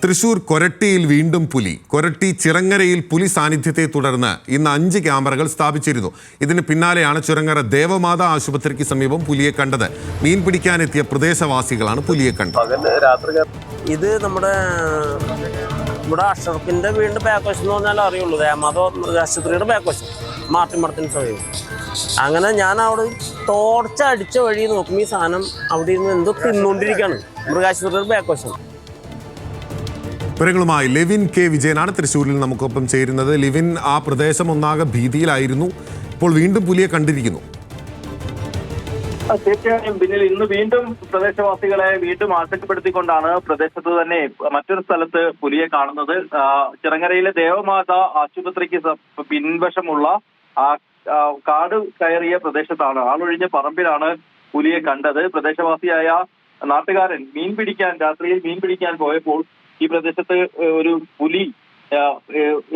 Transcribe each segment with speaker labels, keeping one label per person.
Speaker 1: തൃശൂർ കൊരട്ടിയിൽ വീണ്ടും പുലി. കൊരട്ടി ചിറങ്ങരയിൽ പുലി സാന്നിധ്യത്തെ തുടർന്ന് ഇന്ന് 5 ക്യാമറകൾ സ്ഥാപിച്ചിരുന്നു. ഇതിന് പിന്നാലെയാണ് ചിറങ്ങര ദേവമാതാ ആശുപത്രിക്ക് സമീപം പുലിയെ കണ്ടത്. മീൻ പിടിക്കാനെത്തിയ പ്രദേശവാസികളാണ് പുലിയെ കണ്ടത്.
Speaker 2: ഇത് നമ്മുടെ അഷറഫിന്റെ വീടിന്റെ ബാക്ക് എന്ന് പറഞ്ഞാൽ അറിയുള്ളൂ. ദേവമാതാ ആശുപത്രിയുടെ ബാക്ക് മാർട്ടിൻ മർത്തിന് സമീപം. അങ്ങനെ ഞാൻ അവിടെ തോർച്ചടിച്ച വഴി നോക്കും, ഈ സാധനം അവിടെ ഇരുന്ന് എന്തോ തിന്നുകൊണ്ടിരിക്കുകയാണ്. മൃഗാശുപത്രിയുടെ ബാക്ക്
Speaker 1: വിവരങ്ങളുമായി ലിവിൻ കെ വിജയനാണ് തൃശ്ശൂരിൽ നമുക്കൊപ്പം ചേരുന്നത്. ലിവിൻ, ആ പ്രദേശം ഒന്നാകെ ഭീതിയിലായിരുന്നു. ഇപ്പോൾ വീണ്ടും പുലിയെ കണ്ടിരിക്കുന്നു.
Speaker 3: തീർച്ചയായും പിന്നിൽ ഇന്ന് വീണ്ടും പ്രദേശവാസികളെ വീണ്ടും ആശങ്കപ്പെടുത്തിക്കൊണ്ടാണ് പ്രദേശത്ത് തന്നെ മറ്റൊരു സ്ഥലത്ത് പുലിയെ കാണുന്നത്. ചിറങ്ങരയിലെ ദേവമാതാ ആശുപത്രിക്ക് പിൻവശമുള്ള കാട് കയറിയ പ്രദേശത്താണ്, ആളൊഴിഞ്ഞ പറമ്പിലാണ് പുലിയെ കണ്ടത്. പ്രദേശവാസിയായ നാട്ടുകാരൻ രാത്രിയിൽ മീൻ പിടിക്കാൻ പോയപ്പോൾ ഈ പ്രദേശത്ത് ഒരു പുലി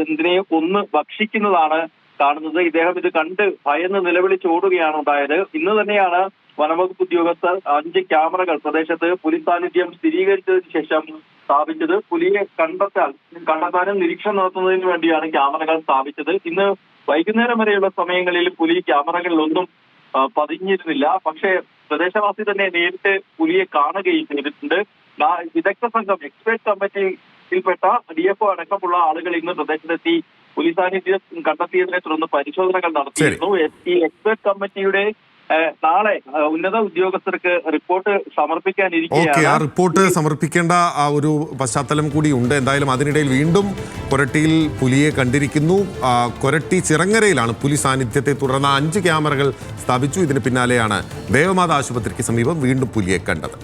Speaker 3: എന്തിനെയോ കൊന്ന് ഭക്ഷിക്കുന്നതാണ് കാണുന്നത്. ഇദ്ദേഹം ഇത് കണ്ട് ഭയന്ന് നിലവിളിച്ചോടുകയാണ് ഉണ്ടായത്. ഇന്ന് തന്നെയാണ് വനംവകുപ്പ് ഉദ്യോഗസ്ഥർ 5 ക്യാമറകൾ പ്രദേശത്ത് പുലി സാന്നിധ്യം സ്ഥിരീകരിച്ചതിന് ശേഷം സ്ഥാപിച്ചത്. പുലിയെ കണ്ടെത്താനും നിരീക്ഷണം നടത്തുന്നതിന് വേണ്ടിയാണ് ക്യാമറകൾ സ്ഥാപിച്ചത്. ഇന്ന് വൈകുന്നേരം വരെയുള്ള സമയങ്ങളിൽ പുലി ക്യാമറകളിലൊന്നും പതിഞ്ഞിരുന്നില്ല. പക്ഷേ പ്രദേശവാസി തന്നെ നേരിട്ട് പുലിയെ കാണുകയും ചെയ്തിട്ടുണ്ട്. വിദഗ്ധ സംഘം എക്സ്പെർട്ട് കമ്മിറ്റിയിൽപ്പെട്ട DFO അടക്കമുള്ള ആളുകൾ ഇന്ന് പ്രദേശത്തെത്തി പുലി സാന്നിധ്യം കണ്ടെത്തിയതിനെ തുടർന്ന് പരിശോധനകൾ നടത്തിയിരുന്നു. ഈ എക്സ്പെർട്ട് കമ്മിറ്റിയുടെ നാളെ ഉന്നത ഉദ്യോഗസ്ഥർക്ക് റിപ്പോർട്ട് സമർപ്പിക്കാനിരിക്കുകയാണ്.
Speaker 1: ആ റിപ്പോർട്ട് സമർപ്പിക്കേണ്ട ആ ഒരു പശ്ചാത്തലം കൂടി ഉണ്ട്. എന്തായാലും അതിനിടയിൽ വീണ്ടും കൊരട്ടിയിൽ പുലിയെ കണ്ടിരിക്കുന്നു. കൊരട്ടി ചിറങ്ങരയിലാണ് പുലി സാന്നിധ്യത്തെ തുടർന്ന് 5 ക്യാമറകൾ സ്ഥാപിച്ചു. ഇതിന് പിന്നാലെയാണ് ദേവമാതാ ആശുപത്രിക്ക് സമീപം വീണ്ടും പുലിയെ കണ്ടത്.